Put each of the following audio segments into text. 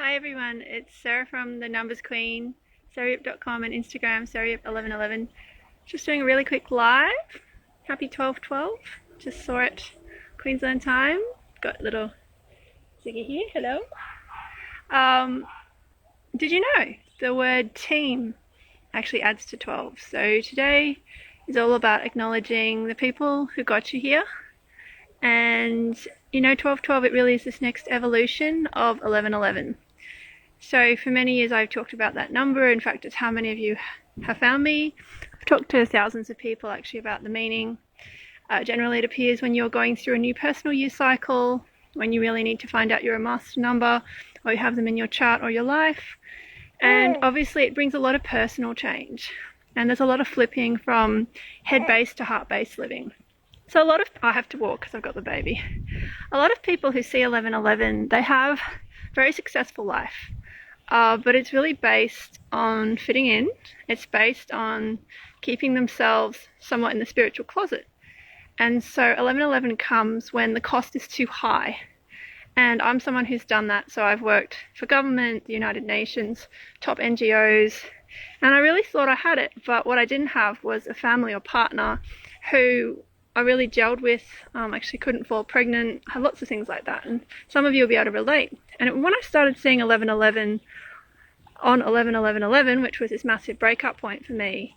Hi everyone, it's Sarah from the Numbers Queen, sarahip.com and Instagram, sarahip1111. Just doing a really quick live. Happy 12/12. Just saw it Queensland time. Got little Ziggy here, hello. Did you know the word team actually adds to 12? So today is all about acknowledging the people who got you here. And you know, 12/12, it really is this next evolution of 11/11. So for many years I've talked about that number. In fact, it's how many of you have found me. I've talked to thousands of people actually about the meaning. Generally it appears when you're going through a new personal year cycle, when you really need to find out your master number, or you have them in your chart or your life. And obviously it brings a lot of personal change. And there's a lot of flipping from head-based to heart-based living. So I have to walk because I've got the baby. A lot of people who see 11/11, they have a very successful life. But it's really based on fitting in. It's based on keeping themselves somewhat in the spiritual closet. And so 11/11 comes when the cost is too high. And I'm someone who's done that. So I've worked for government, the United Nations, top NGOs, and I really thought I had it. But what I didn't have was a family or partner who I really gelled with, actually couldn't fall pregnant, had lots of things like that. And some of you will be able to relate. And when I started seeing 11/11 on 11/11/11, which was this massive breakup point for me,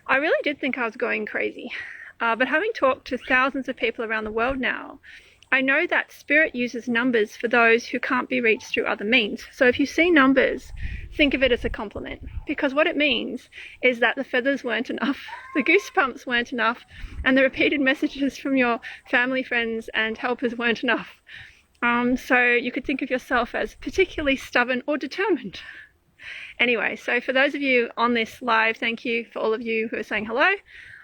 I really did think I was going crazy. But having talked to thousands of people around the world now, I know that spirit uses numbers for those who can't be reached through other means. So if you see numbers, think of it as a compliment, because what it means is that the feathers weren't enough, the goosebumps weren't enough, and the repeated messages from your family, friends, and helpers weren't enough. So you could think of yourself as particularly stubborn or determined. Anyway, so for those of you on this live, thank you for all of you who are saying hello.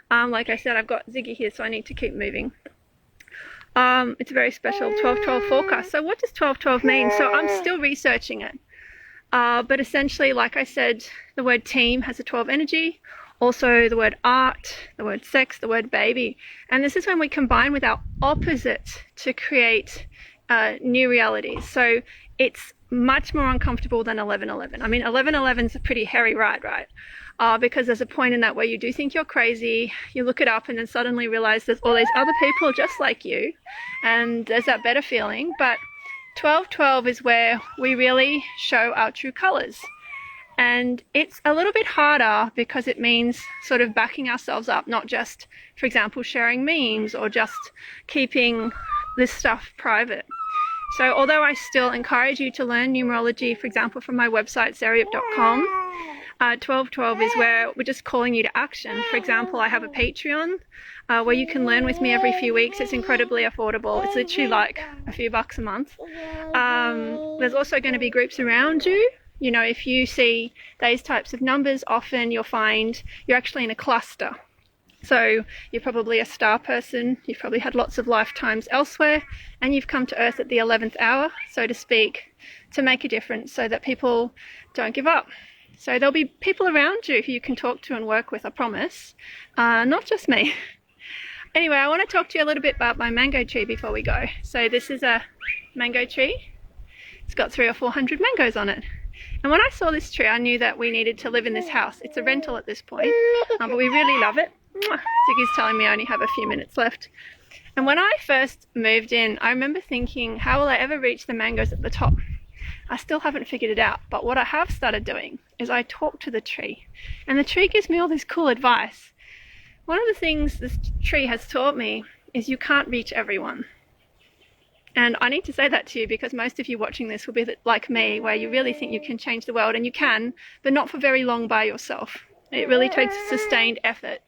Like I said, I've got Ziggy here, so I need to keep moving. It's a very special 12/12 forecast. So what does 12/12 mean? So I'm still researching it. But essentially, like I said, the word team has a 12 energy. Also the word art, the word sex, the word baby. And this is when we combine with our opposite to create new realities. So it's much more uncomfortable than 11/11. I mean, 11/11 is a pretty hairy ride, right? Because there's a point in that where you do think you're crazy, you look it up and then suddenly realize there's all these other people just like you, and there's that better feeling. But 12/12 is where we really show our true colors. And it's a little bit harder because it means sort of backing ourselves up, not just, for example, sharing memes or just keeping this stuff private. So although I still encourage you to learn numerology, for example, from my website, sarahip.com, 12/12 is where we're just calling you to action. For example, I have a Patreon where you can learn with me every few weeks. It's incredibly affordable. It's literally like a few bucks a month. There's also going to be groups around you. You know, if you see these types of numbers, often you'll find you're actually in a cluster. So you're probably a star person, you've probably had lots of lifetimes elsewhere, and you've come to Earth at the 11th hour, so to speak, to make a difference so that people don't give up. So there'll be people around you who you can talk to and work with, I promise, not just me. Anyway, I want to talk to you a little bit about my mango tree before we go. So this is a mango tree. It's got 300 or 400 mangoes on it. And when I saw this tree, I knew that we needed to live in this house. It's a rental at this point, but we really love it. Ziggy's telling me I only have a few minutes left. And when I first moved in, I remember thinking, how will I ever reach the mangoes at the top? I still haven't figured it out, but what I have started doing is I talk to the tree, and the tree gives me all this cool advice. One of the things this tree has taught me is you can't reach everyone. And I need to say that to you because most of you watching this will be like me, where you really think you can change the world, and you can, but not for very long by yourself. It really takes sustained effort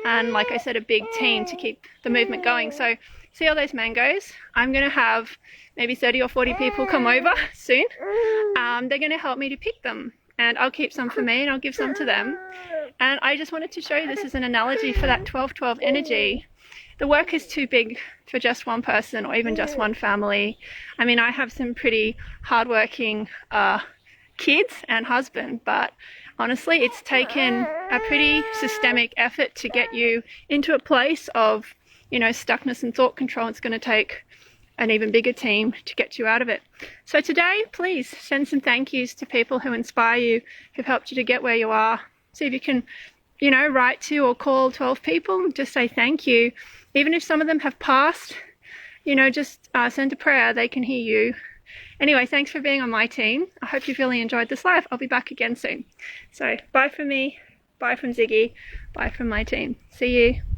and, like I said, a big team to keep the movement going. So see all those mangoes? I'm going to have maybe 30 or 40 people come over soon. They're going to help me to pick them, and I'll keep some for me and I'll give some to them. And I just wanted to show you this as an analogy for that 12/12 energy. The work is too big for just one person or even just one family. I mean, I have some pretty hardworking kids and husband, but honestly, it's taken a pretty systemic effort to get you into a place of, you know, stuckness and thought control. It's going to take an even bigger team to get you out of it. So today, please send some thank yous to people who inspire you, who've helped you to get where you are. See if you can, you know, write to or call 12 people, just say thank you. Even if some of them have passed, you know, just send a prayer, they can hear you. Anyway, thanks for being on my team. I hope you've really enjoyed this live. I'll be back again soon. So bye from me, bye from Ziggy, bye from my team. See you.